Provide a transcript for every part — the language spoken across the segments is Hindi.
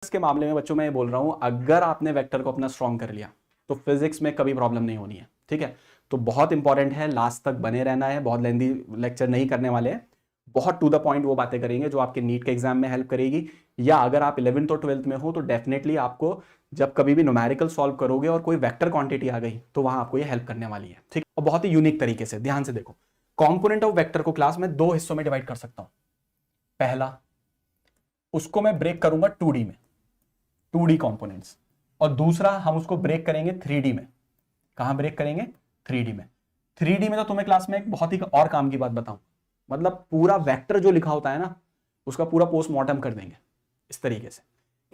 के मामले में बच्चों मैं ये बोल रहा हूं, अगर आपने वेक्टर को अपना स्ट्रॉन्ग कर लिया तो फिजिक्स में कभी प्रॉब्लम नहीं होनी है। ठीक है, तो बहुत इंपॉर्टेंट है, लास्ट तक बने रहना है। बहुत लेंदी लेक्चर नहीं करने वाले हैं, बहुत टू द पॉइंट वो बातें करेंगे जो आपके नीट के एग्जाम में हेल्प करेगी। या अगर आप 11th और 12th में हो तो डेफिनेटली आपको जब कभी भी न्यूमेरिकल सॉल्व करोगे और कोई वेक्टर क्वांटिटी आ गई तो वहां आपको ये हेल्प करने वाली है। ठीक, और बहुत ही यूनिक तरीके से ध्यान से देखो। कॉम्पोनेंट ऑफ वेक्टर को क्लास में दो हिस्सों में डिवाइड कर सकता हूं। पहला, उसको मैं ब्रेक करूंगा 2D में, 2D कंपोनेंट्स, और दूसरा हम उसको ब्रेक करेंगे 3D में। कहां ब्रेक करेंगे? 3D में। 3D में तो तुम्हें क्लास में एक बहुत ही और काम की बात बताऊं, मतलब पूरा वेक्टर जो लिखा होता है ना उसका पूरा पोस्टमार्टम कर देंगे इस तरीके से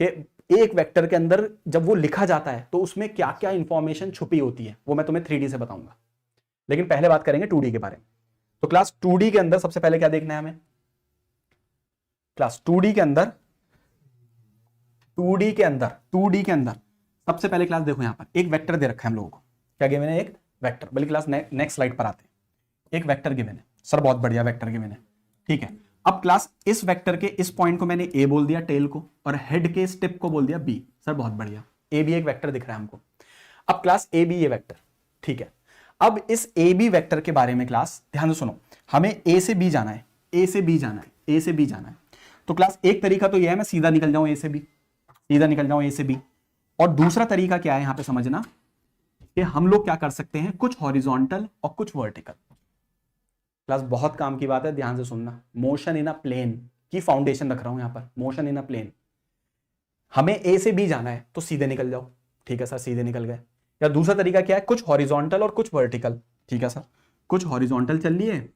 कि एक वेक्टर के अंदर जब वो लिखा जाता है तो उसमें क्या क्या इंफॉर्मेशन छुपी होती है वो मैं तुम्हें 3D से बताऊंगा। लेकिन पहले बात करेंगे 2D के बारे में। तो क्लास 2D के अंदर सबसे पहले क्या देखना है हमें? क्लास 2D के अंदर 2D के अंदर सबसे पहले क्लास देखो, यहां पर एक वेक्टर दे रखा है हम लोगों को। क्या गिवन है? एक वेक्टर। बल्कि क्लास नेक्स्ट स्लाइड पर आते हैं। एक वेक्टर गिवन है सर, बहुत बढ़िया वेक्टर गिवन है। ठीक है, अब क्लास इस वेक्टर के इस पॉइंट को मैंने ए बोल दिया टेल को, और हेड के इस टिप को बोल दिया बी। सर बहुत बढ़िया, ए बी एक वेक्टर दिख रहा है हमको। अब क्लास ए बी ये वेक्टर, ठीक है। अब इस ए बी वेक्टर के बारे में क्लास ध्यान से सुनो, हमें ए से बी जाना है, ए से बी जाना है, ए से बी जाना है। तो क्लास एक तरीका तो यह है मैं सीधा निकल जाऊं ए से बी, सीधा निकल जाऊं ए से बी। और दूसरा तरीका क्या है यहां पे समझना कि हम लोग क्या कर सकते हैं, कुछ हॉरिजॉन्टल और कुछ वर्टिकल। क्लास बहुत काम की बात है, ध्यान से सुनना। मोशन इन अ प्लेन की फाउंडेशन रख रहा हूं यहां पर, मोशन इन अ प्लेन। हमें ए से बी जाना है तो सीधे निकल जाओ। ठीक है सर, सीधे निकल गए। या दूसरा तरीका क्या है, कुछ हॉरिजॉन्टल और कुछ वर्टिकल। ठीक है सर, कुछ हॉरिजॉन्टल चल लिए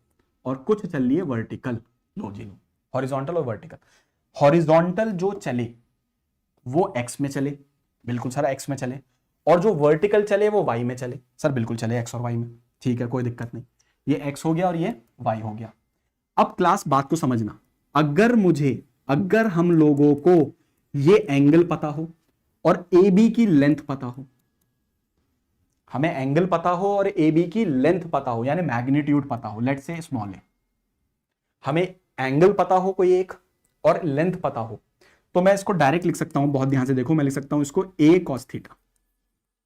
और कुछ चल लिए वर्टिकल। लो जी, हॉरिजॉन्टल और वर्टिकल। हॉरिजॉन्टल जो चले वो एक्स में चले, बिल्कुल सर एक्स में चले, और जो वर्टिकल चले वो वाई में चले। सर बिल्कुल चले एक्स और वाई में। ठीक है, कोई दिक्कत नहीं। ये एक्स हो गया और ये वाई हो गया। अब क्लास बात को समझना, अगर हम लोगों को ये एंगल पता हो और ए बी की लेंथ पता हो, हमें एंगल पता हो और ए बी की लेंथ पता हो, यानी मैग्नीट्यूड पता हो, लेट्स से स्मॉल है, हमें एंगल पता हो कोई एक और लेंथ पता हो, तो मैं इसको डायरेक्ट लिख सकता हूं। बहुत ध्यान से देखो, मैं लिख सकता हूं इसको ए कॉस थीटा,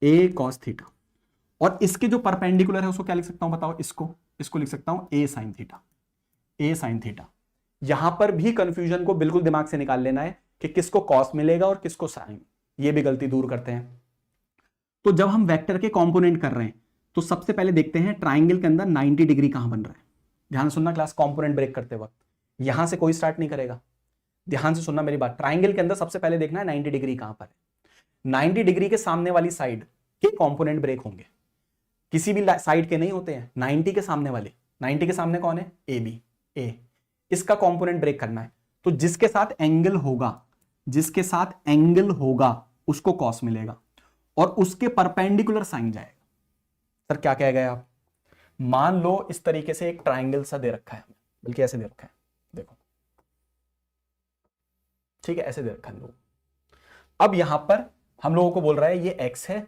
ए कॉस थीटा। और इसके जो परपेंडिकुलर है उसको क्या लिख सकता हूं बताओ? इसको लिख सकता हूं ए साइन थीटा, ए साइन थीटा। यहां पर भी कंफ्यूजन को बिल्कुल दिमाग से निकाल लेना है कि किसको कॉस मिलेगा और किसको साइन, ये भी गलती दूर करते हैं। तो जब हम वेक्टर के कंपोनेंट कर रहे हैं तो सबसे पहले देखते हैं ट्राइंगल के अंदर 90 डिग्री कहां बन रहा है। ध्यान सुनना क्लास, कंपोनेंट ब्रेक करते वक्त यहां से कोई स्टार्ट नहीं करेगा। ध्यान से सुनना मेरी बात, ट्राइंगल के अंदर सबसे पहले देखना है 90 डिग्री कहां पर है। 90 डिग्री के सामने वाली साइड के कंपोनेंट ब्रेक होंगे, किसी भी साइड के नहीं होते हैं, 90 के सामने वाले। 90 के सामने कौन है? ए बी, ए, इसका कंपोनेंट ब्रेक करना है। तो जिसके साथ एंगल होगा उसको कॉस मिलेगा और उसके परपेंडिकुलर साइन जाएगा। सर क्या कह गए आप? मान लो इस तरीके से एक ट्राइंगल सा दे रखा है, बल्कि ऐसे दे रखा है, देखो ठीक है, ऐसे दे रखा है लोग। अब यहां पर हम लोगों को बोल रहा है ये एक्स है,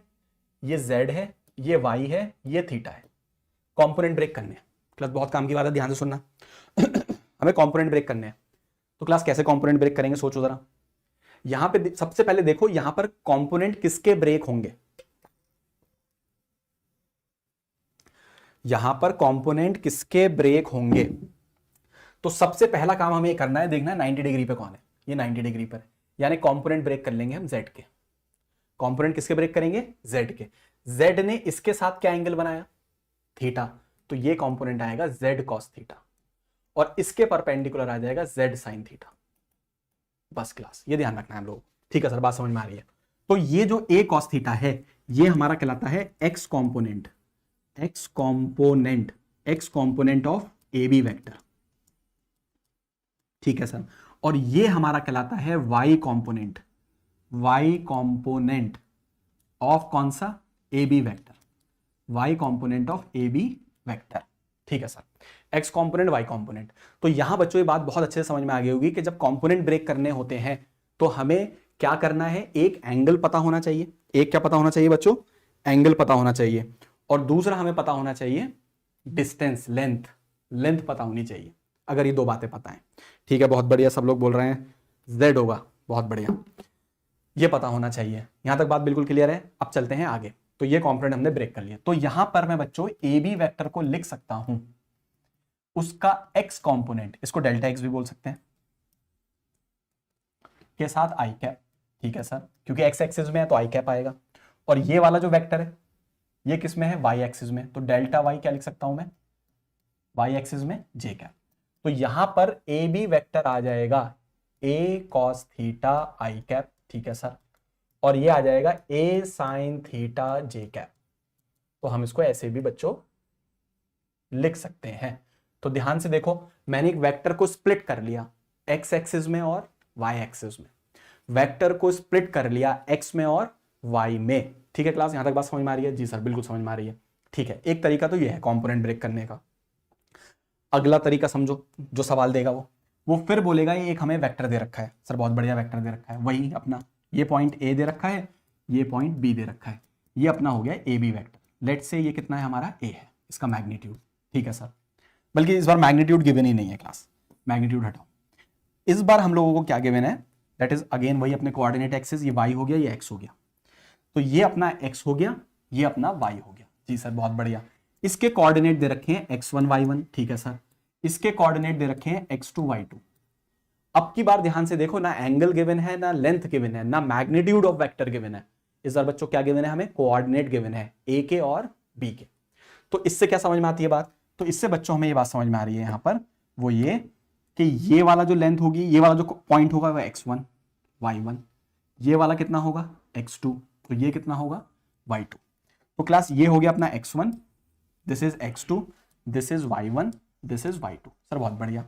ये जेड है, ये वाई है, ये थीटा है। कंपोनेंट ब्रेक करने हैं क्लास, बहुत काम की बात है, ध्यान से सुनना। हमें कंपोनेंट ब्रेक करने हैं तो क्लास कैसे कंपोनेंट ब्रेक करेंगे सोचो जरा। यहां पे सबसे पहले देखो, यहां पर कंपोनेंट किसके ब्रेक होंगे? यहां पर कंपोनेंट किसके ब्रेक होंगे? तो सबसे पहला काम हमें करना है, देखना है 90 डिग्री पे कौन है। ये 90 डिग्री पर है, यानी कंपोनेंट ब्रेक कर लेंगे हम जेड के। कंपोनेंट किसके ब्रेक करेंगे? जेड के। जेड ने इसके साथ क्या एंगल बनाया? थीटा। तो ये कंपोनेंट आएगा जेड कॉस थीटा, और इसके परपेंडिकुलर आ जाएगा जेड साइन थीटा। बस क्लास ये ध्यान रखना है हम लोग। ठीक है सर, बात समझ में आ रही है? तो ये जो ए कॉस थीटा है ये हमारा कहलाता है X component, X component of A B vector. ठीक है सर, और ये हमारा कहलाता है वाई कंपोनेंट ऑफ कौन सा? A B vector, Y component of A B vector. ठीक है sir, X component Y component. तो यहां बच्चों ये बात बहुत अच्छे से समझ में आ गई होगी कि जब कंपोनेंट ब्रेक करने होते हैं तो हमें क्या करना है, एक एंगल पता होना चाहिए। एक क्या पता होना चाहिए बच्चों? एंगल पता होना चाहिए। और दूसरा हमें पता होना चाहिए डिस्टेंस, लेंथ पता होनी चाहिए। अगर ये दो बातें पता है, ठीक है, बहुत बढ़िया, सब लोग बोल रहे हैं जेड होगा, बहुत बढ़िया। ये पता होना चाहिए। यहां तक बात बिल्कुल क्लियर है। अब चलते हैं आगे। तो ये कंपोनेंट हमने ब्रेक कर लिया। तो यहां पर मैं बच्चों ए बी वेक्टर को लिख सकता हूं, उसका एक्स कंपोनेंट, इसको डेल्टा एक्स भी बोल सकते हैं, के साथ आई कैप। ठीक है सर, क्योंकि एक्स एक्सिस में है तो आई कैप आएगा। और ये वाला जो वेक्टर है ये किस में है, वाई एक्सिस में, तो डेल्टा वाई क्या लिख सकता हूं मैं, वाई एक्सिस में जे कैप। तो यहां पर ए बी वेक्टर आ जाएगा ए कॉस थीटा आई कैप। ठीक है सर, और ये आ जाएगा ए साइन थीटा जे कैप। तो हम इसको ऐसे भी बच्चों लिख सकते हैं। तो ध्यान से देखो, मैंने एक वेक्टर को स्प्लिट कर लिया एक्स एक्सिस में और वाई एक्सिस में, वेक्टर को स्प्लिट कर लिया एक्स में और वाई में। ठीक है क्लास, यहां तक बात समझ में आ रही है? जी सर बिल्कुल समझ में आ रही है। ठीक है, एक तरीका तो ये है कंपोनेंट ब्रेक करने का। अगला तरीका समझो, जो सवाल देगा वो फिर बोलेगा ये एक हमें वेक्टर दे रखा है, सर बहुत बढ़िया वेक्टर दे रखा है, वही अपना ये पॉइंट ए दे रखा है, ये पॉइंट बी दे रखा है, ये अपना हो गया ए बी वेक्टर। लेट से ये कितना है हमारा, ए है, इसका मैग्नीट्यूड। ठीक है सर, बल्कि इस बार मैग्नीट्यूड गिवन ही नहीं है क्लास, मैग्नीट्यूड हटाओ। इस बार हम लोगों को क्या गिवन है, दैट इज अगेन वही अपने कोऑर्डिनेट एक्सिस, ये वाई हो गया, ये एक्स हो गया। तो ये अपना एक्स हो गया, ये अपना वाई हो गया। जी सर बहुत बढ़िया। इसके कोऑर्डिनेट दे रखे हैं x1 y1। ठीक है सर, इसके कोऑर्डिनेट दे रखे हैं x2 y2। अब की बार ध्यान से देखो, ना एंगल गिवन है, ना लेंथ गिवन है, ना मैग्नीट्यूड ऑफ वेक्टर गिवन है। इस बार बच्चों क्या गिवन है, हमें कोऑर्डिनेट गिवन है ए के और बी के। तो इससे क्या समझ में आती है बात, तो इससे बच्चों हमें ये बात समझ में आ रही है यहां पर, वो ये कि ये वाला जो लेंथ होगी, ये वाला जो पॉइंट होगा वह x1 y1, ये वाला कितना होगा x2, तो ये कितना होगा y2। तो क्लास ये हो गया अपना x1, this is x2, this is y1, this is y2। Sir बहुत बढ़िया।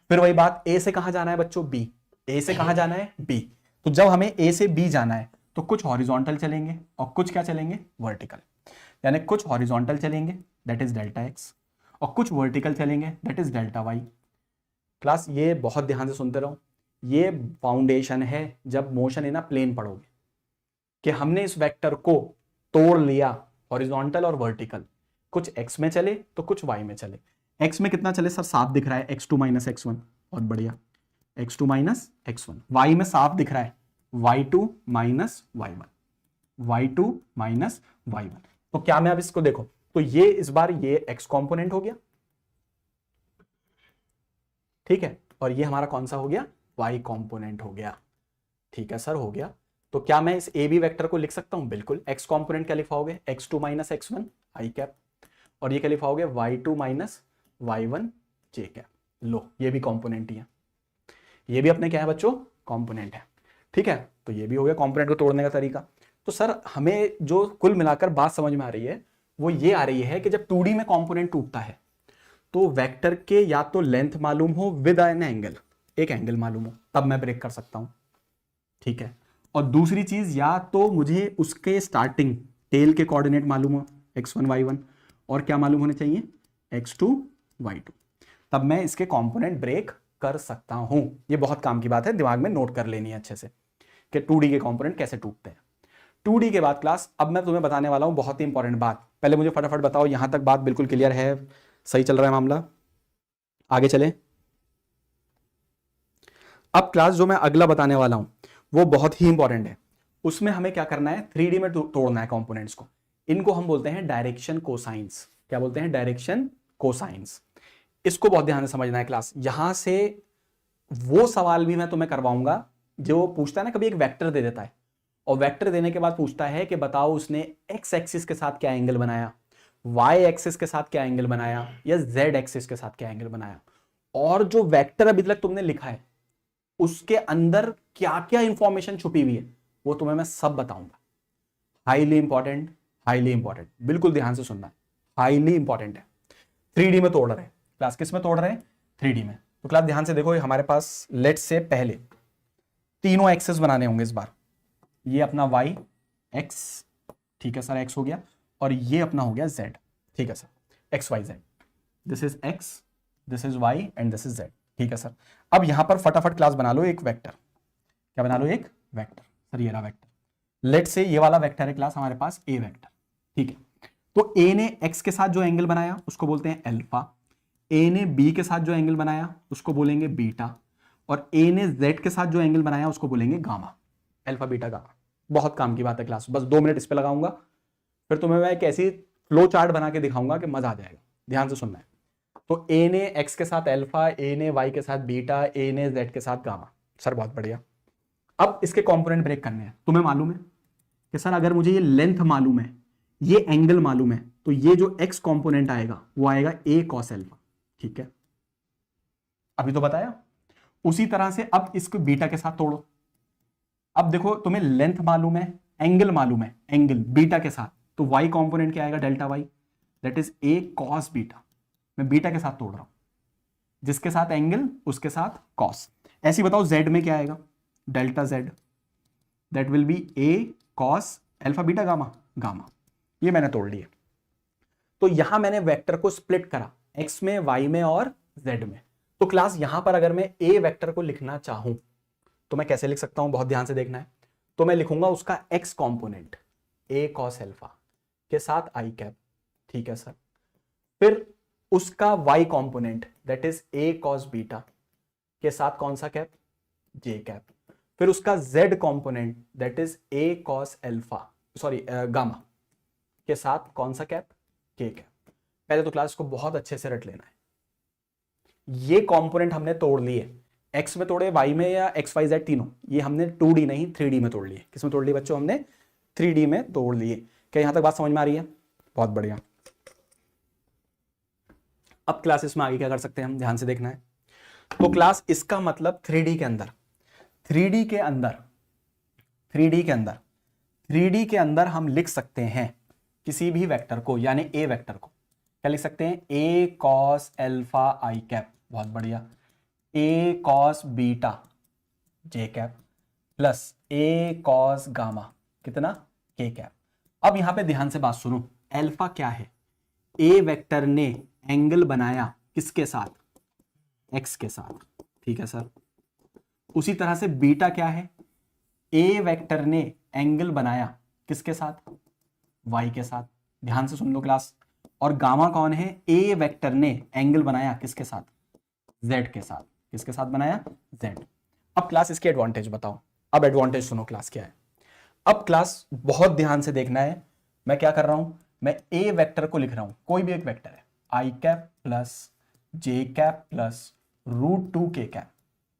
फिर वही बात, a से कहां जाना है बच्चों, b, a से कहां जाना है b। तो जब हमें a से b जाना है तो कुछ हॉरिजॉन्टल चलेंगे और कुछ क्या चलेंगे, वर्टिकल। यानी कुछ हॉरिजॉन्टल चलेंगे दैट इज डेल्टा x, और कुछ वर्टिकल चलेंगे that is delta y। Class ये बहुत ध्यान से सुनते रहो, ये फाउंडेशन है जब मोशन इन अ प्लेन पढ़ोगे, कि हमने इस वेक्टर को तोड़ लिया हॉरिजॉन्टल और वर्टिकल, कुछ x में चले तो कुछ y में चले। x में कितना चले सर, साफ दिख रहा है x2 माइनस x1, बहुत बढ़िया, x2 माइनस x1। y में साफ दिख रहा है y2 minus y1, y2 minus y1। तो क्या मैं अब इसको देखो, तो ये इस बार ये x कंपोनेंट हो गया, ठीक है, और ये हमारा कौन सा हो गया, y कंपोनेंट हो गया। ठीक है सर, हो गया। तो क्या मैं इस ए बी वेक्टर को लिख सकता हूं, बिल्कुल। x कंपोनेंट क्या लिखाओगे, x2 माइनस x1 आई कैप, और ये क्या लिखाओगे y2 माइनस y1 जे कैप। लो ये भी कंपोनेंट ही है, ये भी अपने क्या है बच्चों, कंपोनेंट है। ठीक है, तो ये भी हो गया कंपोनेंट को तोड़ने का तरीका। तो सर हमें जो कुल मिलाकर बात समझ में आ रही है वो ये आ रही है कि जब 2D में कंपोनेंट टूटता है तो वेक्टर के या तो लेंथ मालूम हो विद एन एंगल, एक एंगल मालूम हो, तब मैं ब्रेक कर सकता हूं। ठीक है, और दूसरी चीज, या तो मुझे उसके स्टार्टिंग टेल के कोऑर्डिनेट मालूम हो x1 y1, और क्या मालूम होने चाहिए x2 y2, तब मैं इसके कंपोनेंट ब्रेक कर सकता हूं। ये बहुत काम की बात है, दिमाग में नोट कर लेनी है अच्छे से कि 2D के कंपोनेंट कैसे टूटते हैं। 2D के बाद क्लास अब मैं तुम्हें बताने वाला हूं बहुत ही इंपॉर्टेंट बात। पहले मुझे फटाफट बताओ यहां तक बात बिल्कुल क्लियर है, सही चल रहा है मामला, आगे चले। अब क्लास जो मैं अगला बताने वाला हूं वो बहुत ही इंपॉर्टेंट है। उसमें हमें क्या करना है, 3D में तोड़ना है कंपोनेंट्स को। इनको हम बोलते हैं डायरेक्शन कोसाइंस। क्या बोलते हैं, डायरेक्शन कोसाइंस। इसको बहुत ध्यान से समझना है क्लास। यहां से वो सवाल भी मैं तुम्हें करवाऊंगा जो पूछता है ना, कभी एक वेक्टर दे देता है और वेक्टर देने के बाद पूछता है कि बताओ उसने एक्स एक्सिस के साथ क्या एंगल बनाया, वाई एक्सिस के साथ क्या एंगल बनाया, या जेड एक्सिस के साथ क्या एंगल बनाया, और जो वेक्टर अभी तक तुमने लिखा है उसके अंदर क्या क्या इंफॉर्मेशन छुपी हुई है वो तुम्हें मैं सब बताऊंगा। हाईली इंपॉर्टेंट, हाईली इंपॉर्टेंट, बिल्कुल ध्यान से सुनना है, हाईली इंपॉर्टेंट है। 3D में तोड़ रहे हैं क्लास, किस में तोड़ रहे हैं, 3D में। तो क्लास ध्यान से देखो, हमारे पास लेट से पहले तीनों एक्सेस बनाने होंगे इस बार। ये अपना y x, ठीक है सर, x हो गया, और ये अपना हो गया z, ठीक है sir, x y z, this is x, this is y and this is z, ठीक है सर। अब यहां पर फटाफट क्लास बना लो एक वेक्टर। क्या बना लो, एक वेक्टर। सर ये रहा वेक्टर, लेट से ये वाला वेक्टर है क्लास हमारे पास a वेक्टर, ठीक है। तो a ने x के साथ जो एंगल बनाया उसको बोलते हैं अल्फा, a ने b के साथ जो एंगल बनाया उसको बोलेंगे बीटा, और a ने z के साथ जो एंगल बनाया उसको बोलेंगे गामा, अल्फा बीटा गामा। बहुत काम की बात है क्लास, बस 2 मिनट इस पे लगाऊंगा, फिर तुम्हें मैं एक ऐसी फ्लो चार्ट बना के दिखाऊंगा कि मजा आ जाएगा। ध्यान से सुनना है। तो ए ने एक्स के साथ अल्फा, ए ने वाई के साथ बीटा, ए ने जेड के साथ गामा। सर बहुत बढ़िया। अब इसके कंपोनेंट ब्रेक करने हैं। तुम्हें मालूम है कि सर अगर मुझे ये लेंथ मालूम है, ये एंगल मालूम है, तो ये जो एक्स कंपोनेंट आएगा वो आएगा ए कॉस अल्फा। ठीक है, अभी तो बताया। उसी तरह से अब इसको बीटा के साथ तोड़ो। अब देखो तुम्हें लेंथ मालूम है, एंगल मालूम है, एंगल बीटा के साथ, तो वाई कंपोनेंट क्या आएगा, delta Y, that is A cos beta. मैं बीटा के साथ तोड़ रहा हूं, जिसके साथ एंगल उसके साथ कॉस। ऐसे ही बताओ जेड में क्या आएगा, delta Z, that will be A cos alpha beta gamma, gamma. ये मैंने तोड़ लिया। तो यहां मैंने वेक्टर को स्प्लिट करा, एक्स में, वाई में और जेड में। तो क्लास यहां पर अगर मैं ए वेक्टर को लिखना चाहूं तो मैं कैसे लिख सकता हूं, बहुत ध्यान से देखना है। तो मैं लिखूंगा उसका X component A cos alpha के साथ आई कैप। ठीक है सर। फिर उसका Y component that is A cos beta के साथ कौन सा कैप, जे कैप। फिर उसका Z component that is A cos alpha, sorry gamma के साथ कौन सा कैप, के कैप। पहले तो क्लास को बहुत अच्छे से रट लेना है। ये कंपोनेंट हमने तोड़ लिए, एक्स में तोड़े, वाई में या एक्स वाई जेड तीनों। ये हमने 2D नहीं 3D में तोड़ लिए। किस में तोड़ लिए बच्चों, हमने 3D में तोड़ लिए। क्या यहां तक बात समझ में आ रही है? बहुत बढ़िया। अब क्लासेस में आगे क्या कर सकते हैं हम, ध्यान से देखना है। तो क्लास इसका मतलब 3D के अंदर, 3D के अंदर, 3D के अंदर, 3D के अंदर हम लिख सकते हैं किसी भी वेक्टर को, यानी ए वेक्टर को क्या लिख सकते हैं, ए कॉस अल्फा आई कैप, बहुत बढ़िया, ए कॉस बीटा जे कैप प्लस ए कॉस गामा कितना, के कैप। अब यहां पे ध्यान से बात सुनो, अल्फा क्या है, ए वेक्टर ने एंगल बनाया किसके साथ, एक्स के साथ। ठीक है सर। उसी तरह से बीटा क्या है, ए वेक्टर ने एंगल बनाया किसके साथ, वाई के साथ। ध्यान से सुन लो क्लास। और गामा कौन है, ए वेक्टर ने एंगल बनाया किसके साथ, जेड के साथ। किसके साथ बनाया, जेड। अब क्लास इसके एडवांटेज बताओ। अब एडवांटेज सुनो क्लास क्या है। अब क्लास बहुत ध्यान से देखना है। मैं क्या कर रहा हूं, मैं ए वेक्टर को लिख रहा हूं, कोई भी एक वेक्टर है, आई कैप प्लस जे कैप प्लस √2 के कैप।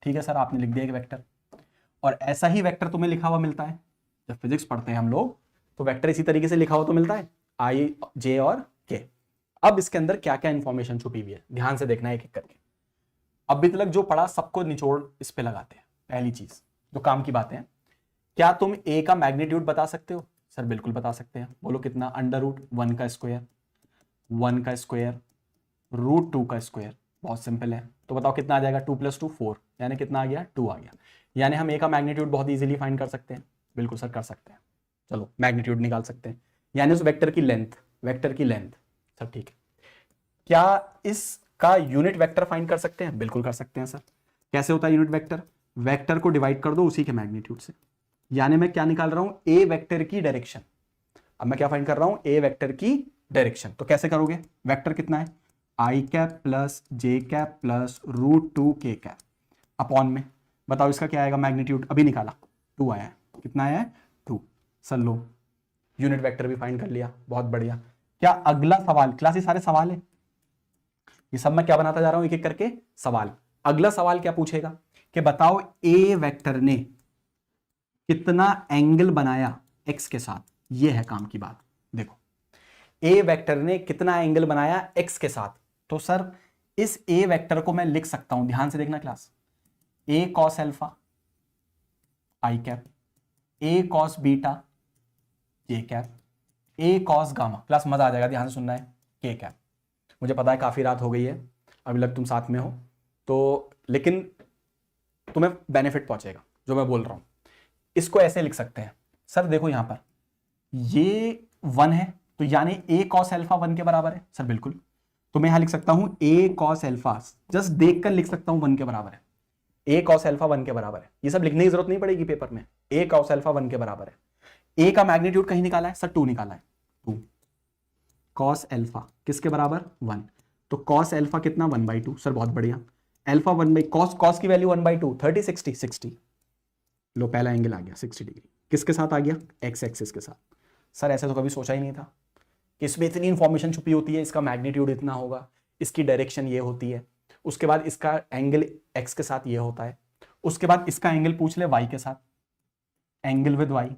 ठीक है सर, आपने लिख दिया एक वेक्टर। और ऐसा ही वेक्टर तुम्हें लिखा हुआ मिलता है, जब फिजिक्स पढ़ते हैं हम लोग तो वेक्टर इसी तरीके से लिखा हुआ तो मिलता है, आई जे और के। अब इसके अंदर क्या क्या इंफॉर्मेशन छुपी हुई है, ध्यान से देखना है एक एक करके। अभी तक जो पढ़ा सबको निचोड़ इस पे लगाते हैं। पहली चीज जो काम की बातें हैं, क्या तुम ए का मैग्नीट्यूड बता सकते हो? सर बिल्कुल बता सकते हैं। बोलो कितना, √1 का स्क्वायर, 1 का स्क्वायर, √2 का स्क्वायर। बहुत सिंपल है। तो बताओ कितना आ जाएगा, 2 + 2 4, यानी कितना आ गया, 2 आ गया। यानी हम ए का मैग्नीट्यूड बहुत इजीली फाइंड कर सकते हैं। बिल्कुल सर कर सकते हैं। चलो मैग्नीट्यूड निकाल सकते हैं, यानी उस वेक्टर की लेंथ, वेक्टर की लेंथ। सब ठीक है। क्या इसका यूनिट वेक्टर फाइंड कर सकते हैं? बिल्कुल कर सकते हैं सर। कैसे होता है यूनिट वेक्टर, वेक्टर को डिवाइड कर दो उसी के मैग्नीट्यूड से। यानी मैं क्या निकाल रहा हूं, ए वेक्टर की डायरेक्शन। अब मैं क्या फाइंड कर रहा हूं, ए वेक्टर की डायरेक्शन। तो कैसे करोगे, वेक्टर कितना है, आई कैप प्लस जे कैप प्लस √2 के कैप अपॉन में, बताओ इसका क्या आएगा मैग्नीट्यूड, अभी निकाला 2 आया है। कितना आया है, 2। सर लो यूनिट वेक्टर भी फाइंड कर लिया, बहुत बढ़िया। क्या अगला सवाल, क्लास ये सारे सवाल है, ये सब मैं क्या बनाता जा रहा हूं एक एक करके सवाल। अगला सवाल क्या पूछेगा कि बताओ ए वेक्टर ने कितना एंगल बनाया एक्स के साथ। ये है काम की बात। देखो ए वेक्टर ने कितना एंगल बनाया एक्स के साथ। तो सर इस ए वेक्टर को मैं लिख सकता हूं, ध्यान से देखना क्लास, ए कॉस अल्फा आई कैप, ए कॉस बीटा जे कैप, ए कॉस गामा। क्लास मजा आ जाएगा, ध्यान से सुनना है, के कैप। मुझे पता है काफी रात हो गई है, अभी लग तुम साथ में हो तो, लेकिन तुम्हें बेनिफिट पहुंचेगा जो मैं बोल रहा हूं। इसको ऐसे लिख सकते हैं, सर देखो यहां पर ये 1 है, तो यानी ए कॉस अल्फा 1 के बराबर है। सर बिल्कुल, तो मैं यहां लिख सकता हूं ए कॉस अल्फा, जस्ट देखकर लिख सकता हूं 1 के बराबर है। ए कॉस अल्फा 1 के बराबर है, ये सब लिखने की जरूरत नहीं पड़ेगी पेपर में। ए कॉस अल्फा 1 के बराबर है। ए का मैग्नीट्यूड कहीं निकाला है, सर 2 निकाला है, 2 कॉस अल्फा किसके बराबर, 1। तो कॉस अल्फा कितना, 1/2। सर बहुत बढ़िया, अल्फा 1/, कॉस की वैल्यू 1/2, 30 60 60। लो पहला एंगल आ गया 60 डिग्री। किसके साथ आ गया, एक्स एक्सिस के साथ। सर ऐसे तो कभी सोचा ही नहीं था कि इसमें इतनी इंफॉर्मेशन छुपी होती है, इसका मैग्नीट्यूड इतना होगा, इसकी डायरेक्शन ये होती है, उसके बाद इसका एंगल एक्स के साथ ये होता है, उसके बाद इसका एंगल पूछ ले वाई के साथ, angle with Y,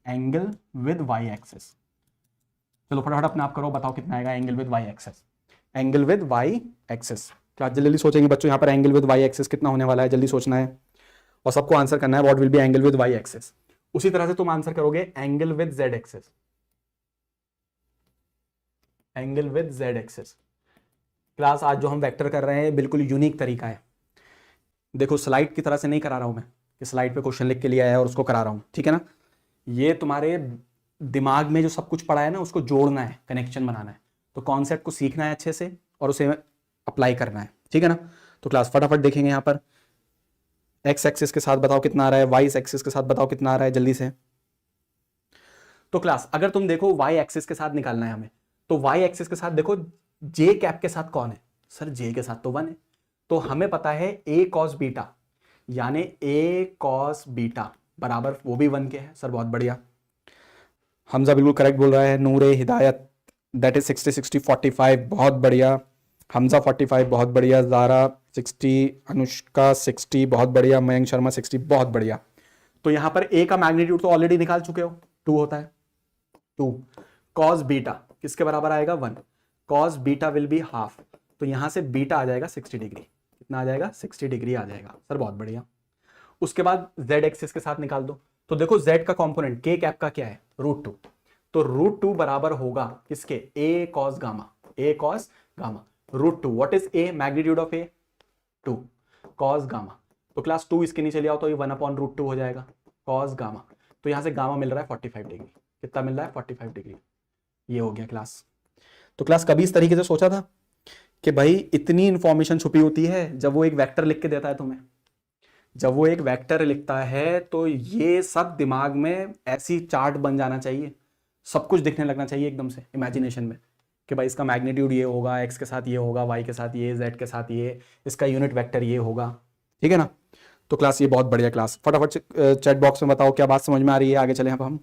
angle with Y axis. चलो फटाफट अपने आप करो, बताओ कितना आएगा angle with Y axis, angle with Y axis. Class जल्दी सोचेंगे बच्चों, यहाँ पर एंगल विद वाई एक्सिस कितना होने वाला है, जल्दी सोचना है और सबको आंसर करना है what will be angle with Y axis. उसी तरह से तुम आंसर करोगे angle with Z axis, angle with Z axis. Class आज जो हम वेक्टर कर रहे हैं बिल्कुल यूनिक तरीका है। देखो स्लाइड की तरह से नहीं करा रहा हूं मैं कि स्लाइड पे क्वेश्चन लिख के लिया है और उसको करा रहा हूं, ठीक है ना। ये तुम्हारे दिमाग में जो सब कुछ पड़ा है ना उसको जोड़ना है, कनेक्शन बनाना है, तो कॉन्सेप्ट को सीखना है अच्छे से और उसे अप्लाई करना है, ठीक है ना। तो क्लास फटाफट देखेंगे यहाँ पर एक्स एक्सिस के साथ बताओ कितना आ रहा है, वाई एक्सिस के साथ बताओ कितना आ रहा है जल्दी से। तो क्लास अगर तुम देखो वाई एक्सिस के साथ निकालना है हमें, तो वाई एक्सिस के साथ देखो जे कैप के साथ कौन है, सर जे के साथ तो 1 है, तो हमें पता है ए कॉस बीटा, यानी ए कॉस बीटा बराबर वो भी 1 के है। सर बहुत बढ़िया, हमजा बिल्कुल करेक्ट बोल रहा है, नूरे हिदायत दैट इज 60 60 45 बहुत बढ़िया, हमजा 45 बहुत बढ़िया, ज़ारा 60, अनुष्का 60 बहुत बढ़िया, मयंक शर्मा 60 बहुत बढ़िया। तो यहां पर ए का मैग्नीट्यूड तो ऑलरेडी निकाल चुके हो, 2 होता है, 2 कॉस बीटा किसके बराबर आएगा 1, cos beta will be half, तो यहां से बीटा आ जाएगा 60 डिग्री, कितना आ जाएगा 60 डिग्री आ जाएगा। सर बहुत बढ़िया। उसके बाद z एक्सिस के साथ निकाल दो, तो देखो z का कंपोनेंट k कैप का क्या है √2, तो √2 बराबर होगा किसके a cos gamma, a cos gamma √2, what is a, magnitude of a 2 cos gamma, तो क्लास 2 इसके नीचे ले आओ तो ये 1/√2 हो जाएगा cos गामा, तो यहां से गामा मिल रहा है 45 डिग्री, कितना मिल रहा है 45 डिग्री, ये हो गया क्लास। तो क्लास कभी इस तरीके से सोचा था कि भाई इतनी इंफॉर्मेशन छुपी होती है जब वो एक वेक्टर लिख के देता है तुम्हें, जब वो एक वेक्टर लिखता है तो ये सब दिमाग में ऐसी चार्ट बन जाना चाहिए, सब कुछ दिखने लगना चाहिए एकदम से इमेजिनेशन में कि भाई इसका मैग्नीट्यूड ये होगा, एक्स के साथ ये होगा, वाई के साथ ये, जेड के साथ ये, इसका यूनिट वेक्टर ये होगा, ठीक है ना। तो क्लास ये बहुत बढ़िया क्लास, फटाफट चैट बॉक्स में बताओ क्या बात समझ में आ रही है, आगे चले अब हम।